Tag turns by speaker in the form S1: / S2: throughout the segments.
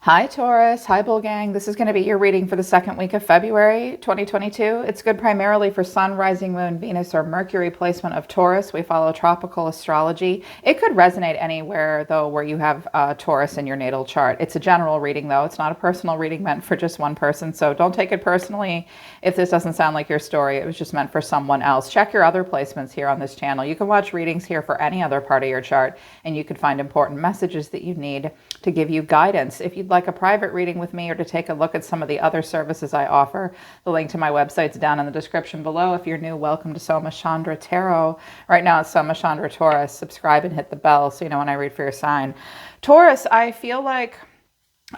S1: Hi Taurus, hi Bull Gang. This is going to be your reading for the second week of February 2022. It's good primarily for Sun, Rising Moon, Venus, or Mercury placement of Taurus. We follow tropical astrology. It could resonate anywhere though where you have Taurus in your natal chart. It's a general reading though. It's not a personal reading meant for just one person. So don't take it personally if this doesn't sound like your story. It was just meant for someone else. Check your other placements here on this channel. You can watch readings here for any other part of your chart and you could find important messages that you need to give you guidance. If you'd like a private reading with me or to take a look at some of the other services I offer, the link to my website's down in the description below. If you're new, welcome to Soma, Chandra Tarot. Right now it's Soma, Chandra, Taurus. Subscribe and hit the bell so you know when I read for your sign. Taurus, I feel like,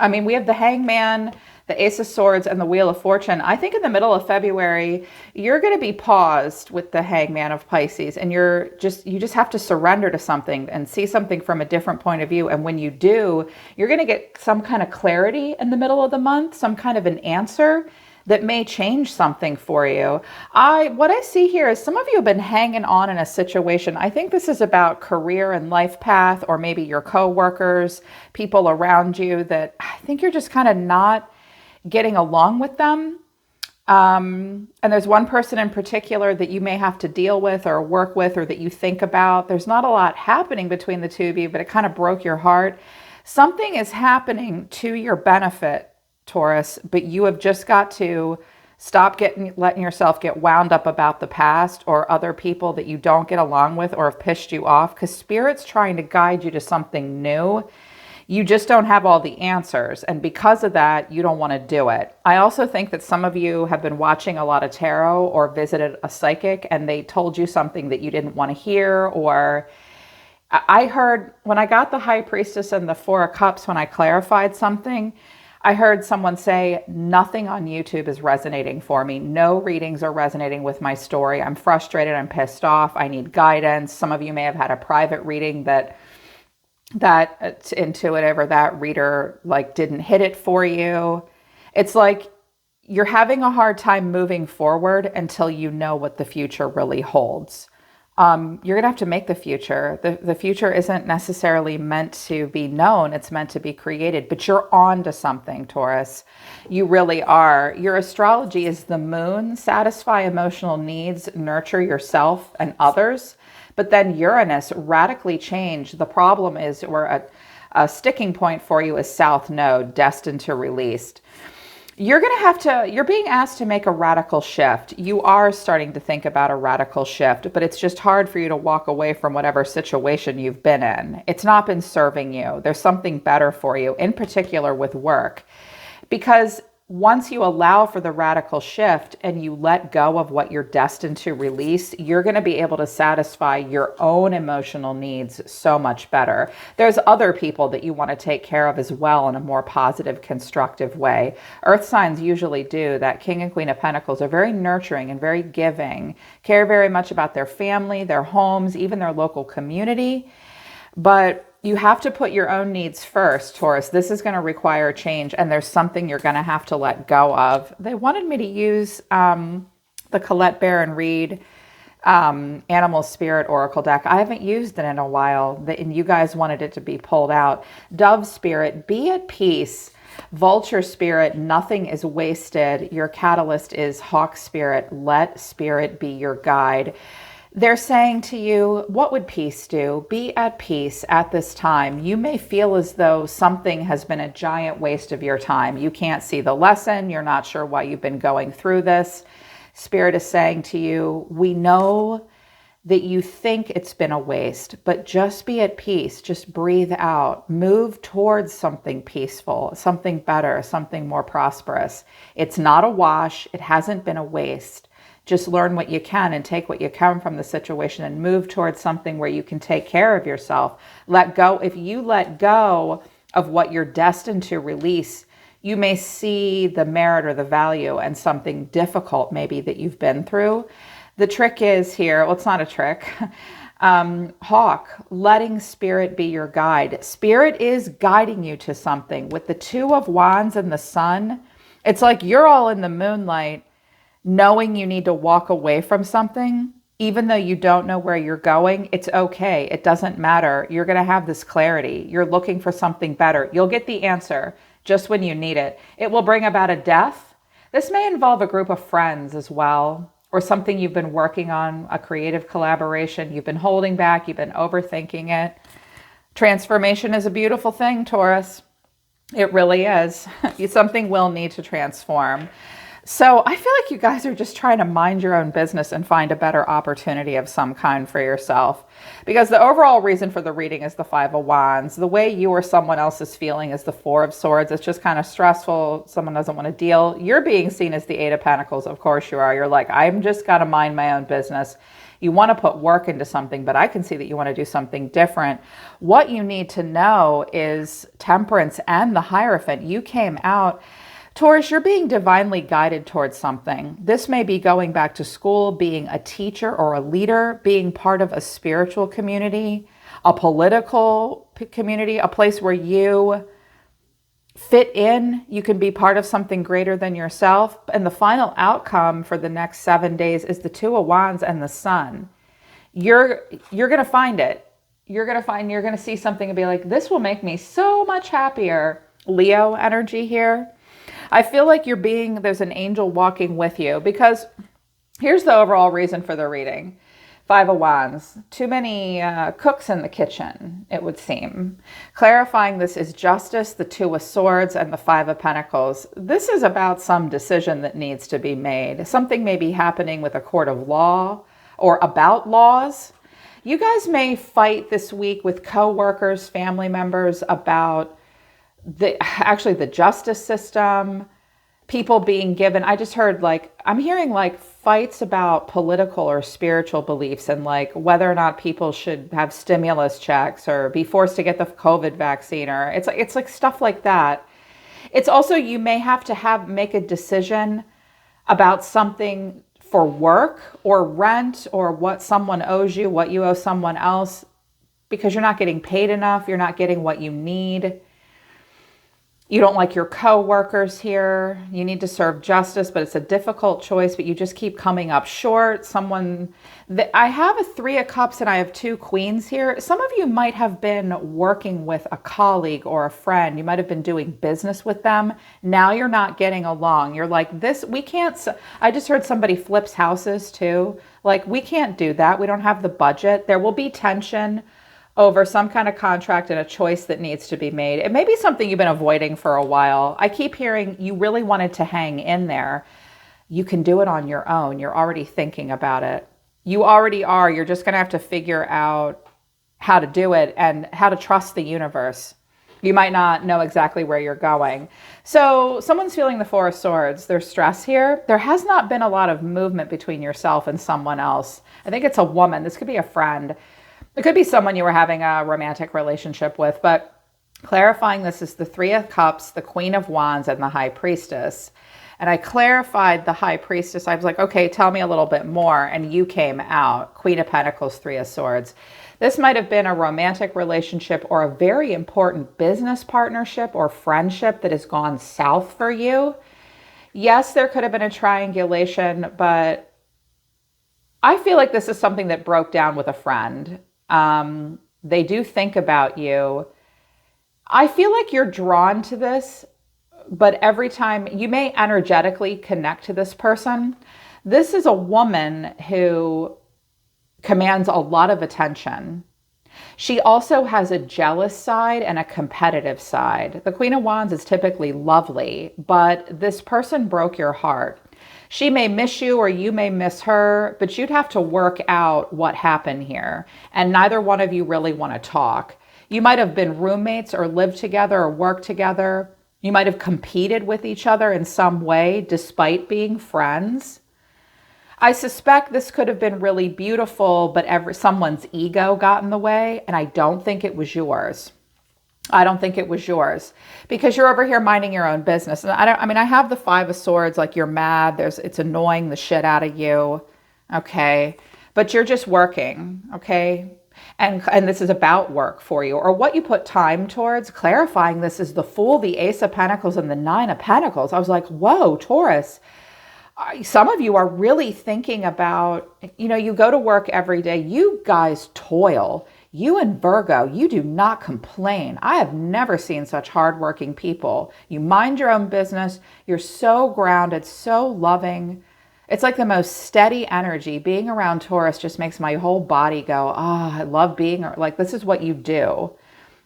S1: we have the Hangman, the Ace of Swords, and the Wheel of Fortune. I think in the middle of February, you're going to be paused with the Hangman of Pisces, and you just have to surrender to something and see something from a different point of view. And when you do, you're going to get some kind of clarity in the middle of the month, some kind of an answer that may change something for you. What I see here is some of you have been hanging on in a situation. I think this is about career and life path, or maybe your coworkers, people around you that I think you're just kind of not getting along with them. And there's one person in particular that you may have to deal with or work with or that you think about. There's not a lot happening between the two of you, but it kind of broke your heart. Something is happening to your benefit, Taurus, but you have just got to stop letting yourself get wound up about the past or other people that you don't get along with or have pissed you off, because Spirit's trying to guide you to something new. You just don't have all the answers, and because of that, you don't want to do it. I also think that some of you have been watching a lot of tarot or visited a psychic and they told you something that you didn't want to hear. Or I heard when I got the High Priestess and the Four of Cups, when I clarified something, I heard someone say, nothing on YouTube is resonating for me. No readings are resonating with my story. I'm frustrated. I'm pissed off. I need guidance. Some of you may have had a private reading that intuitive or that reader didn't hit it for you. It's like you're having a hard time moving forward until you know what the future really holds. You're going to have to make the future. The future isn't necessarily meant to be known. It's meant to be created, but you're on to something, Taurus. You really are. Your astrology is the moon. Satisfy emotional needs, nurture yourself and others. But then Uranus, radically change. The problem is a sticking point for you is South Node, destined to release. You're being asked to make a radical shift. You are starting to think about a radical shift, but it's just hard for you to walk away from whatever situation you've been in. It's not been serving you. There's something better for you, in particular with work. Because once you allow for the radical shift and you let go of what you're destined to release, you're going to be able to satisfy your own emotional needs so much better. There's other people that you want to take care of as well in a more positive, constructive way. Earth signs usually do. That King and Queen of Pentacles are very nurturing and very giving, care very much about their family, their homes, even their local community. But you have to put your own needs first, Taurus. This is going to require change, and there's something you're going to have to let go of. They wanted me to use the Colette Baron Reed Animal Spirit Oracle deck. I haven't used it in a while, and you guys wanted it to be pulled out. Dove Spirit, be at peace. Vulture Spirit, nothing is wasted. Your catalyst is Hawk Spirit. Let Spirit be your guide. They're saying to you, what would peace do? Be at peace at this time. You may feel as though something has been a giant waste of your time. You can't see the lesson. You're not sure why you've been going through this. Spirit is saying to you, we know that you think it's been a waste, but just be at peace. Just breathe out. Move towards something peaceful, something better, something more prosperous. It's not a wash. It hasn't been a waste. Just learn what you can and take what you can from the situation and move towards something where you can take care of yourself. Let go. If you let go of what you're destined to release, you may see the merit or the value and something difficult maybe that you've been through. The trick is here, well, it's not a trick. Hawk, letting Spirit be your guide. Spirit is guiding you to something. With the Two of Wands and the Sun, it's like you're all in the moonlight, knowing you need to walk away from something, even though you don't know where you're going. It's okay. It doesn't matter. You're going to have this clarity. You're looking for something better. You'll get the answer. just when you need it. It will bring about a death. This may involve a group of friends as well, or something you've been working on, a creative collaboration. You've been holding back, you've been overthinking it. Transformation is a beautiful thing, Taurus. It really is. Something will need to transform. So I feel like you guys are just trying to mind your own business and find a better opportunity of some kind for yourself. Because the overall reason for the reading is the Five of Wands. The way you or someone else is feeling is the Four of Swords. It's just kind of stressful. Someone doesn't want to deal. You're being seen as the Eight of Pentacles. Of course you are. You're like, I'm just got to mind my own business. You want to put work into something, but I can see that you want to do something different. What you need to know is Temperance and the Hierophant. You came out, Taurus, you're being divinely guided towards something. This may be going back to school, being a teacher or a leader, being part of a spiritual community, a political community, a place where you fit in. You can be part of something greater than yourself. And the final outcome for the next 7 days is the Two of Wands and the Sun. You're going to find it. You're going to see something and be like, this will make me so much happier. Leo energy here. I feel like there's an angel walking with you, because here's the overall reason for the reading. Five of Wands, too many cooks in the kitchen, it would seem. Clarifying this is Justice, the Two of Swords, and the Five of Pentacles. This is about some decision that needs to be made. Something may be happening with a court of law or about laws. You guys may fight this week with co-workers, family members about the justice system, people being given, I just heard I'm hearing fights about political or spiritual beliefs and whether or not people should have stimulus checks or be forced to get the COVID vaccine, or it's like stuff like that. It's also, you may have to make a decision about something for work or rent or what someone owes you, what you owe someone else, because you're not getting paid enough. You're not getting what you need. You don't like your co-workers here. You need to serve justice, but it's a difficult choice, but you just keep coming up short. I have a Three of Cups and I have two Queens here. Some of you might have been working with a colleague or a friend. You might have been doing business with them. Now you're not getting along. You're like, we can't. I just heard somebody flips houses too. We can't do that. We don't have the budget. There will be tension over some kind of contract and a choice that needs to be made. It may be something you've been avoiding for a while. I keep hearing you really wanted to hang in there. You can do it on your own. You're already thinking about it. You already are. You're just going to have to figure out how to do it and how to trust the universe. You might not know exactly where you're going. So someone's feeling the Four of Swords. There's stress here. There has not been a lot of movement between yourself and someone else. I think it's a woman. This could be a friend. It could be someone you were having a romantic relationship with, but clarifying this is the Three of Cups, the Queen of Wands, and the High Priestess. And I clarified the High Priestess. I was like, okay, tell me a little bit more. And you came out, Queen of Pentacles, Three of Swords. This might have been a romantic relationship or a very important business partnership or friendship that has gone south for you. Yes, there could have been a triangulation, but I feel like this is something that broke down with a friend. They do think about you. I feel like you're drawn to this, but every time you may energetically connect to this person. This is a woman who commands a lot of attention. She also has a jealous side and a competitive side. The Queen of Wands is typically lovely, but this person broke your heart. She may miss you or you may miss her, but you'd have to work out what happened here. And neither one of you really want to talk. You might have been roommates or lived together or worked together. You might have competed with each other in some way despite being friends. I suspect this could have been really beautiful, but someone's ego got in the way, and I don't think it was yours. I don't think it was yours because you're over here minding your own business. And I have the Five of Swords, you're mad. It's annoying the shit out of you. Okay. But you're just working. Okay. And this is about work for you or what you put time towards. Clarifying this is the Fool, the Ace of Pentacles, and the Nine of Pentacles. I was like, whoa, Taurus. Some of you are really thinking about, you go to work every day. You guys toil. You and Virgo, you do not complain. I have never seen such hardworking people. You mind your own business. You're so grounded, so loving. It's like the most steady energy. Being around Taurus just makes my whole body go, I love being, like, this is what you do.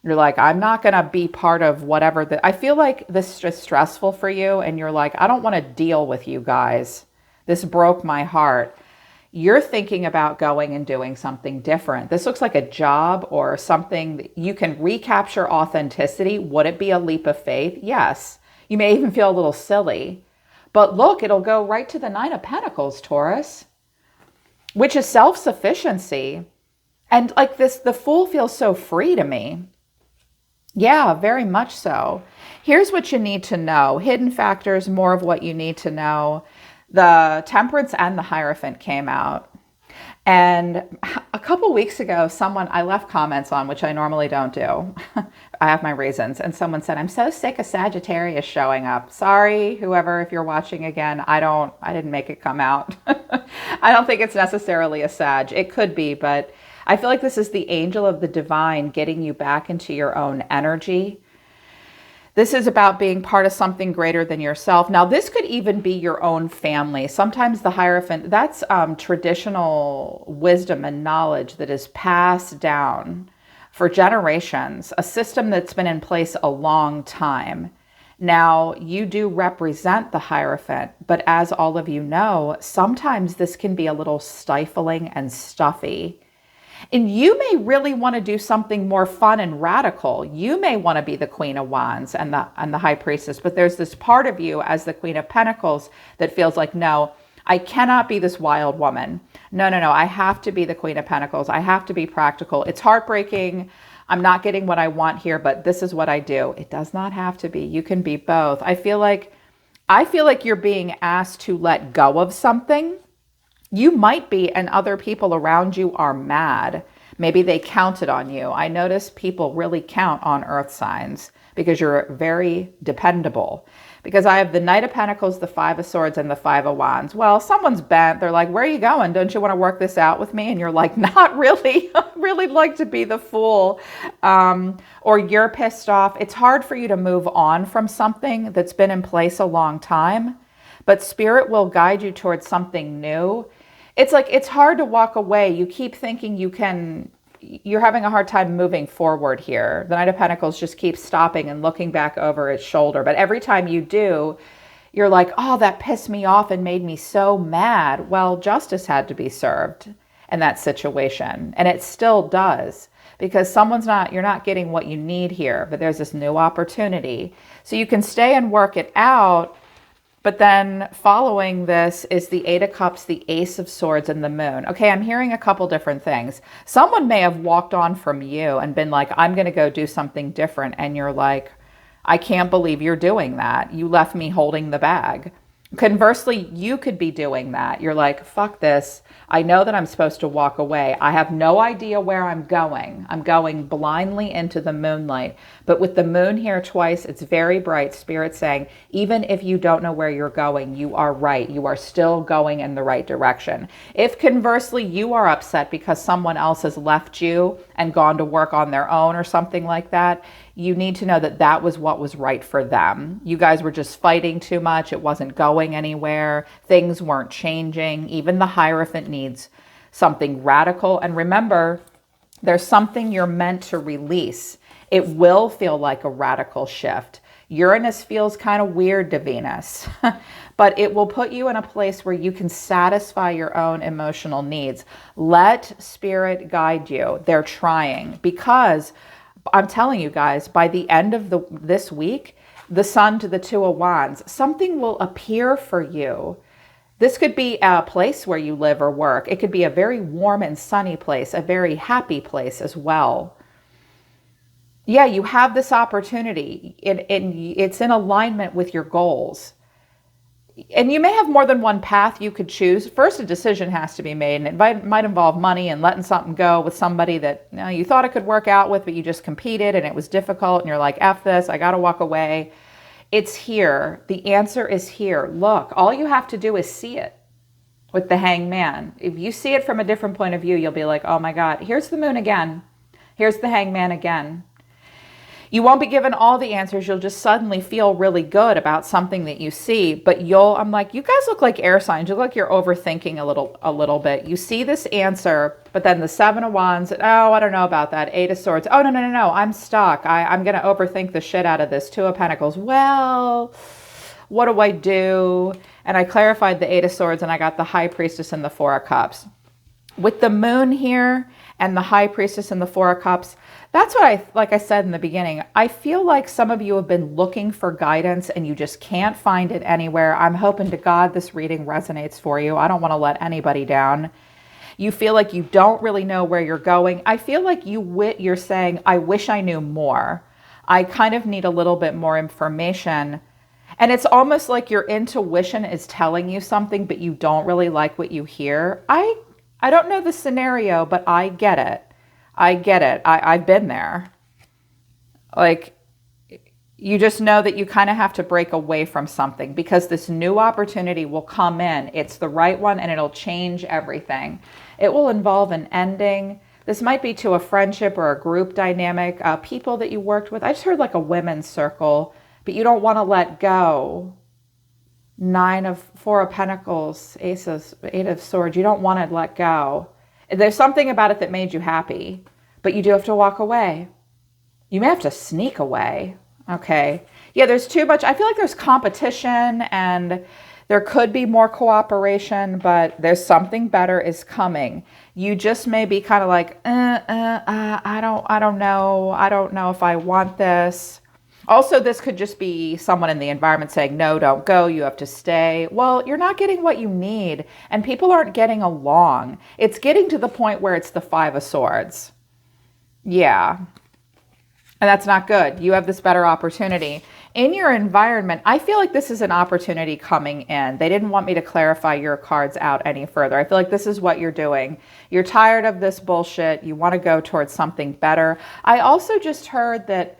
S1: You're like, I'm not going to be part of whatever. I feel like this is stressful for you. And you're like, I don't want to deal with you guys. This broke my heart. You're thinking about going and doing something different. This looks like a job or something that you can recapture authenticity. Would it be a leap of faith? Yes. You may even feel a little silly. But look, it'll go right to the Nine of Pentacles, Taurus, which is self-sufficiency. And like this, the Fool feels so free to me. Yeah, very much so. Here's what you need to know. Hidden factors, more of what you need to know. The Temperance and the Hierophant came out. And a couple weeks ago, I left comments on, which I normally don't do. I have my reasons. And someone said, I'm so sick of Sagittarius showing up. Sorry, whoever, if you're watching again, I didn't make it come out. I don't think it's necessarily a Sag. It could be, but I feel like this is the angel of the divine getting you back into your own energy. This is about being part of something greater than yourself. Now, this could even be your own family. Sometimes the Hierophant, that's traditional wisdom and knowledge that is passed down for generations, a system that's been in place a long time. Now, you do represent the Hierophant, but as all of you know, sometimes this can be a little stifling and stuffy. And you may really want to do something more fun and radical. You may want to be the Queen of Wands and the High Priestess, but there's this part of you as the Queen of Pentacles that feels like, no, I cannot be this wild woman. No, I have to be the Queen of Pentacles. I have to be practical. It's heartbreaking. I'm not getting what I want here, but this is what I do. It does not have to be. You can be both. I feel like you're being asked to let go of something. You might be, and other people around you are mad. Maybe they counted on you. I notice people really count on earth signs because you're very dependable. Because I have the Knight of Pentacles, the Five of Swords, and the Five of Wands. Well, someone's bent. They're like, where are you going? Don't you want to work this out with me? And you're like, not really. I really like to be the Fool. Or you're pissed off. It's hard for you to move on from something that's been in place a long time. But Spirit will guide you towards something new. It's like, it's hard to walk away. You keep thinking you're having a hard time moving forward here. The Knight of Pentacles just keeps stopping and looking back over its shoulder. But every time you do, you're like, oh, that pissed me off and made me so mad. Well, justice had to be served in that situation. And it still does, because you're not getting what you need here, but there's this new opportunity. So you can stay and work it out. But then following this is the Eight of Cups, the Ace of Swords, and the Moon. Okay, I'm hearing a couple different things. Someone may have walked on from you and been like, I'm going to go do something different. And you're like, I can't believe you're doing that. You left me holding the bag. Conversely, you could be doing that. You're like, fuck this. I know that I'm supposed to walk away. I have no idea where I'm going. I'm going blindly into the moonlight. But with the moon here twice, it's very bright. Spirit saying, even if you don't know where you're going, you are right. You are still going in the right direction. If conversely, you are upset because someone else has left you and gone to work on their own or something like that, you need to know that that was what was right for them. You guys were just fighting too much. It wasn't going anywhere. Things weren't changing. Even the Hierophant needs something radical. And remember, there's something you're meant to release. It will feel like a radical shift. Uranus feels kind of weird to Venus, but it will put you in a place where you can satisfy your own emotional needs. Let Spirit guide you. They're trying, because I'm telling you guys, by the end of this week, the Sun to the Two of Wands, something will appear for you. This could be a place where you live or work. It could be a very warm and sunny place, a very happy place as well. Yeah, you have this opportunity. It's in alignment with your goals. And you may have more than one path you could choose. First, a decision has to be made, and it might involve money and letting something go with somebody that you thought it could work out with, but you just competed and it was difficult and you're like, F this, I got to walk away. It's here. The answer is here. Look, all you have to do is see it with the Hangman. If you see it from a different point of view, you'll be like, oh my God, here's the moon again. Here's the Hangman again. You won't be given all the answers. You'll just suddenly feel really good about something that you see. But I'm like, you guys look like air signs. You look like you're overthinking a little bit. You see this answer, but then the Seven of Wands, oh, I don't know about that. Eight of Swords. Oh, no. I'm stuck. I'm going to overthink the shit out of this. Two of Pentacles. Well, what do I do? And I clarified the Eight of Swords and I got the High Priestess and the Four of Cups. With the Moon here and the High Priestess and the Four of Cups, that's what like I said in the beginning, I feel like some of you have been looking for guidance and you just can't find it anywhere. I'm hoping to God this reading resonates for you. I don't want to let anybody down. You feel like you don't really know where you're going. I feel like you're saying, I wish I knew more. I kind of need a little bit more information. And it's almost like your intuition is telling you something, but you don't really like what you hear. I don't know the scenario, but I get it. I've been there. Like, you just know that you kind of have to break away from something because this new opportunity will come in. It's the right one and it'll change everything. It will involve an ending. This might be to a friendship or a group dynamic, people that you worked with. I just heard like a women's circle, but you don't want to let go. Four of Pentacles, Eight of Swords. You don't want to let go. There's something about it that made you happy, but you do have to walk away. You may have to sneak away. Okay. Yeah, there's too much. I feel like there's competition and there could be more cooperation, but there's something better is coming. You just may be kind of like, I don't know. I don't know if I want this. Also, this could just be someone in the environment saying, no, don't go. You have to stay. Well, you're not getting what you need and people aren't getting along. It's getting to the point where it's the Five of Swords. Yeah. And that's not good. You have this better opportunity. In your environment, I feel like this is an opportunity coming in. They didn't want me to clarify your cards out any further. I feel like this is what you're doing. You're tired of this bullshit. You want to go towards something better. I also just heard that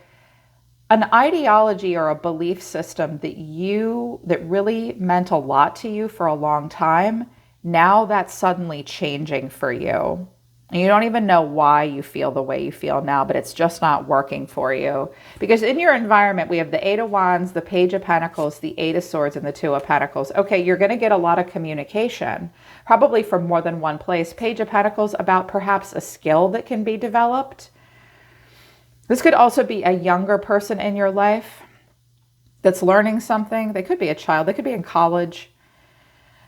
S1: an ideology or a belief system that really meant a lot to you for a long time, now that's suddenly changing for you. And you don't even know why you feel the way you feel now, but it's just not working for you. Because in your environment, we have the Eight of Wands, the Page of Pentacles, the Eight of Swords, and the Two of Pentacles. Okay, you're going to get a lot of communication, probably from more than one place. Page of Pentacles about perhaps a skill that can be developed. This could also be a younger person in your life that's learning something. They could be a child. They could be in college.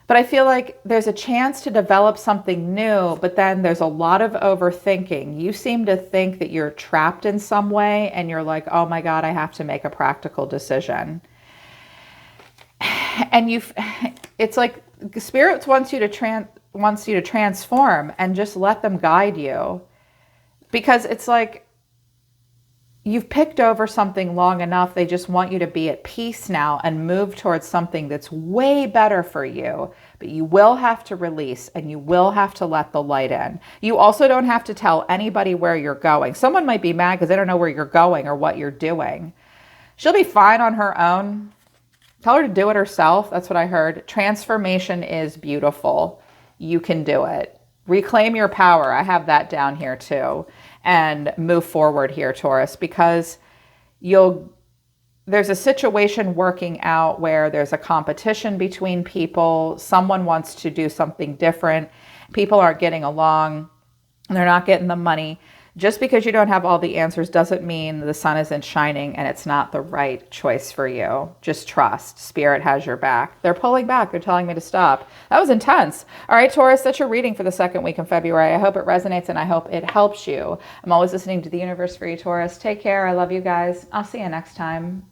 S1: But I feel like there's a chance to develop something new, but then there's a lot of overthinking. You seem to think that you're trapped in some way and you're like, oh my God, I have to make a practical decision. And it's like Spirit wants you to transform and just let them guide you. Because it's like, you've picked over something long enough. They just want you to be at peace now and move towards something that's way better for you. But you will have to release and you will have to let the light in. You also don't have to tell anybody where you're going. Someone might be mad because they don't know where you're going or what you're doing. She'll be fine on her own. Tell her to do it herself. That's what I heard. Transformation is beautiful. You can do it. Reclaim your power. I have that down here too. And move forward here, Taurus, because there's a situation working out where there's a competition between people. Someone wants to do something different. People aren't getting along. They're not getting the money. Just because you don't have all the answers doesn't mean the sun isn't shining and it's not the right choice for you. Just trust. Spirit has your back. They're pulling back. They're telling me to stop. That was intense. All right, Taurus, that's your reading for the second week in February. I hope it resonates and I hope it helps you. I'm always listening to the universe for you, Taurus. Take care. I love you guys. I'll see you next time.